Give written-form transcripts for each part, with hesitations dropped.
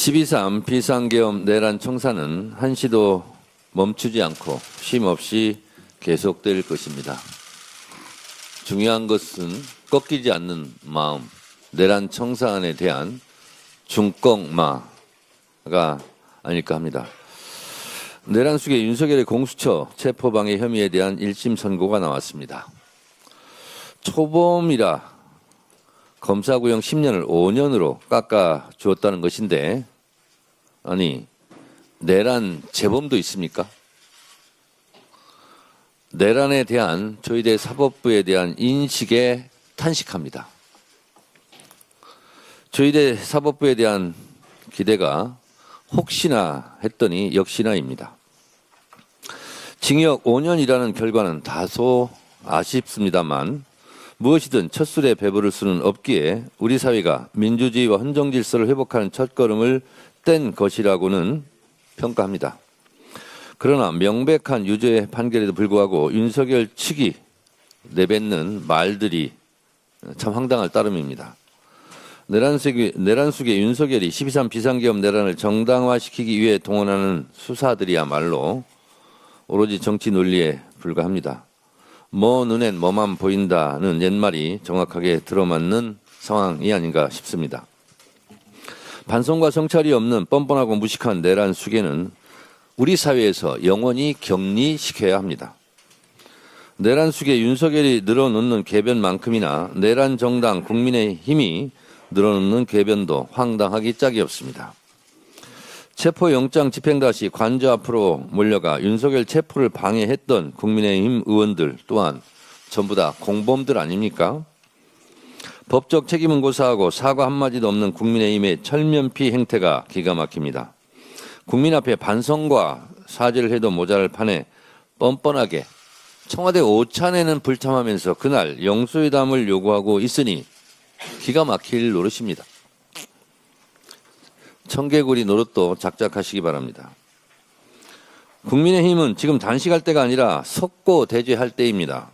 12.3 비상계엄 내란 청사는 한시도 멈추지 않고 쉼없이 계속될 것입니다. 중요한 것은 꺾이지 않는 마음, 내란 청사안에 대한 중꺾마가 아닐까 합니다. 내란 속에 윤석열의 공수처 체포방해 혐의에 대한 1심 선고가 나왔습니다. 초범이라 검사구형 10년을 5년으로 깎아주었다는 것인데, 아니 내란 재범도 있습니까? 내란에 대한 조희대 사법부에 대한 인식에 탄식합니다. 조희대 사법부에 대한 기대가 혹시나 했더니 역시나입니다. 징역 5년이라는 결과는 다소 아쉽습니다만 무엇이든 첫술에 배부를 수는 없기에 우리 사회가 민주주의와 헌정 질서를 회복하는 첫걸음을 뗀 것이라고는 평가합니다. 그러나 명백한 유죄 판결에도 불구하고 윤석열 측이 내뱉는 말들이 참 황당할 따름입니다. 내란 속에 윤석열이 12.3 비상계엄 내란을 정당화시키기 위해 동원하는 수사들이야말로 오로지 정치 논리에 불과합니다. 뭐 눈엔 뭐만 보인다는 옛말이 정확하게 들어맞는 상황이 아닌가 싶습니다. 반성과 성찰이 없는 뻔뻔하고 무식한 내란 수계는 우리 사회에서 영원히 격리시켜야 합니다. 내란 속에 윤석열이 늘어놓는 궤변만큼이나 내란 정당 국민의힘이 늘어놓는 궤변도 황당하기 짝이 없습니다. 체포영장 집행 다시 관저 앞으로 몰려가 윤석열 체포를 방해했던 국민의힘 의원들 또한 전부 다 공범들 아닙니까? 법적 책임은 고사하고 사과 한마디도 없는 국민의힘의 철면피 행태가 기가 막힙니다. 국민 앞에 반성과 사죄를 해도 모자랄 판에 뻔뻔하게 청와대 오찬에는 불참하면서 그날 영수회담을 요구하고 있으니 기가 막힐 노릇입니다. 청개구리 노릇도 작작하시기 바랍니다. 국민의힘은 지금 단식할 때가 아니라 석고 대죄할 때입니다.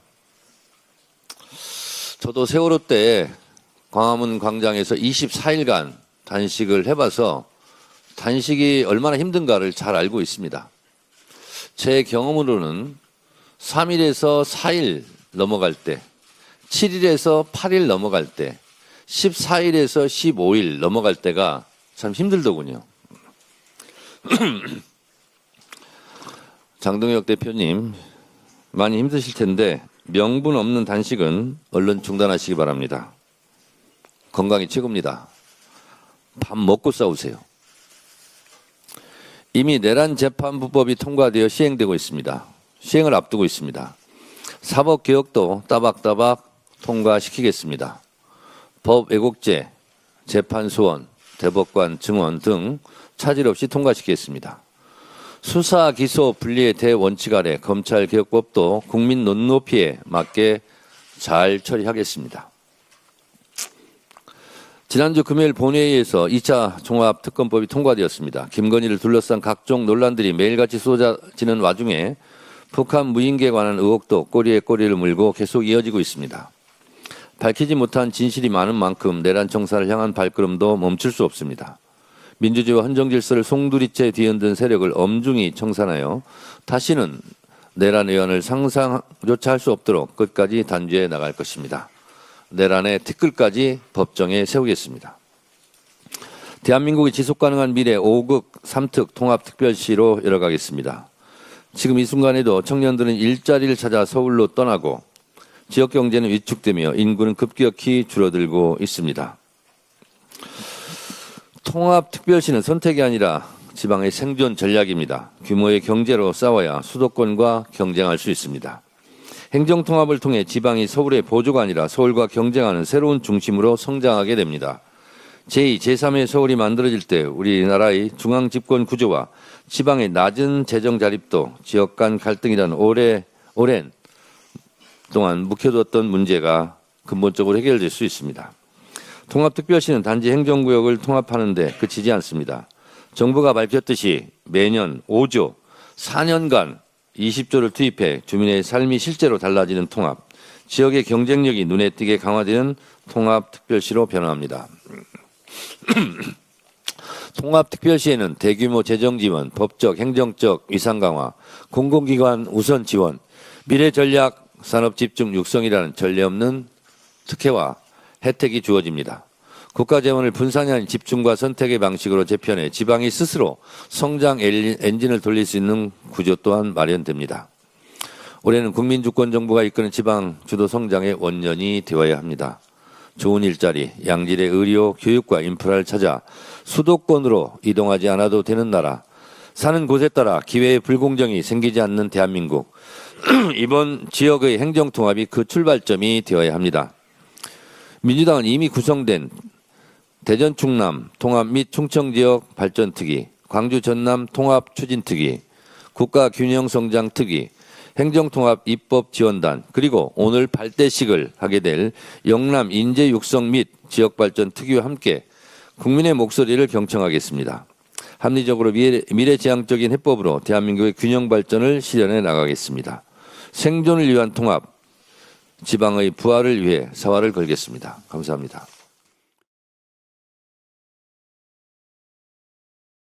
저도 세월호 때 광화문 광장에서 24일간 단식을 해봐서 단식이 얼마나 힘든가를 잘 알고 있습니다. 제 경험으로는 3일에서 4일 넘어갈 때, 7일에서 8일 넘어갈 때, 14일에서 15일 넘어갈 때가 참 힘들더군요. 장동혁 대표님 많이 힘드실 텐데 명분 없는 단식은 얼른 중단하시기 바랍니다. 건강이 최고입니다. 밥 먹고 싸우세요. 이미 내란재판부법이 통과되어 시행되고 있습니다. 시행을 앞두고 있습니다. 사법개혁도 따박따박 통과시키겠습니다. 법 왜곡죄, 재판소원, 대법관 증언 등 차질 없이 통과시키겠습니다. 수사, 기소, 분리의 대원칙 아래 검찰개혁법도 국민 눈높이에 맞게 잘 처리하겠습니다. 지난주 금요일 본회의에서 2차 종합특검법이 통과되었습니다. 김건희를 둘러싼 각종 논란들이 매일같이 쏟아지는 와중에 북한 무인기에 관한 의혹도 꼬리에 꼬리를 물고 계속 이어지고 있습니다. 밝히지 못한 진실이 많은 만큼 내란 청사를 향한 발걸음도 멈출 수 없습니다. 민주주의와 헌정 질서를 송두리째 뒤흔든 세력을 엄중히 청산하여 다시는 내란 의원을 상상조차 할 수 없도록 끝까지 단죄해 나갈 것입니다. 내란의 티끌까지 법정에 세우겠습니다. 대한민국의 지속가능한 미래 5극 3특 통합특별시로 열어가겠습니다. 지금 이 순간에도 청년들은 일자리를 찾아 서울로 떠나고 지역경제는 위축되며 인구는 급격히 줄어들고 있습니다. 통합특별시는 선택이 아니라 지방의 생존 전략입니다. 규모의 경제로 싸워야 수도권과 경쟁할 수 있습니다. 행정통합을 통해 지방이 서울의 보조가 아니라 서울과 경쟁하는 새로운 중심으로 성장하게 됩니다. 제2, 제3의 서울이 만들어질 때 우리나라의 중앙집권 구조와 지방의 낮은 재정 자립도 지역 간 갈등이란 오랜 동안 묵혀뒀던 문제가 근본적으로 해결될 수 있습니다. 통합특별시는 단지 행정구역을 통합하는 데 그치지 않습니다. 정부가 밝혔듯이 매년 5조, 4년간 20조를 투입해 주민의 삶이 실제로 달라지는 통합, 지역의 경쟁력이 눈에 띄게 강화되는 통합특별시로 변화합니다. 통합특별시에는 대규모 재정 지원, 법적, 행정적 위상 강화, 공공기관 우선 지원, 미래전략 산업 집중 육성이라는 전례 없는 특혜와 혜택이 주어집니다. 국가 재원을 분산이 아닌 집중과 선택의 방식으로 재편해 지방이 스스로 성장 엔진을 돌릴 수 있는 구조 또한 마련됩니다. 올해는 국민주권정부가 이끄는 지방 주도 성장의 원년이 되어야 합니다. 좋은 일자리, 양질의 의료, 교육과 인프라를 찾아 수도권으로 이동하지 않아도 되는 나라, 사는 곳에 따라 기회의 불공정이 생기지 않는 대한민국, 이번 지역의 행정통합이 그 출발점이 되어야 합니다. 민주당은 이미 구성된 대전 충남 통합 및 충청지역 발전특위, 광주 전남 통합 추진특위, 국가균형성장특위, 행정통합 입법지원단, 그리고 오늘 발대식을 하게 될 영남 인재육성 및 지역발전특위와 함께 국민의 목소리를 경청하겠습니다. 합리적으로 미래지향적인 해법으로 대한민국의 균형발전을 실현해 나가겠습니다. 생존을 위한 통합, 지방의 부활을 위해 사활을 걸겠습니다. 감사합니다.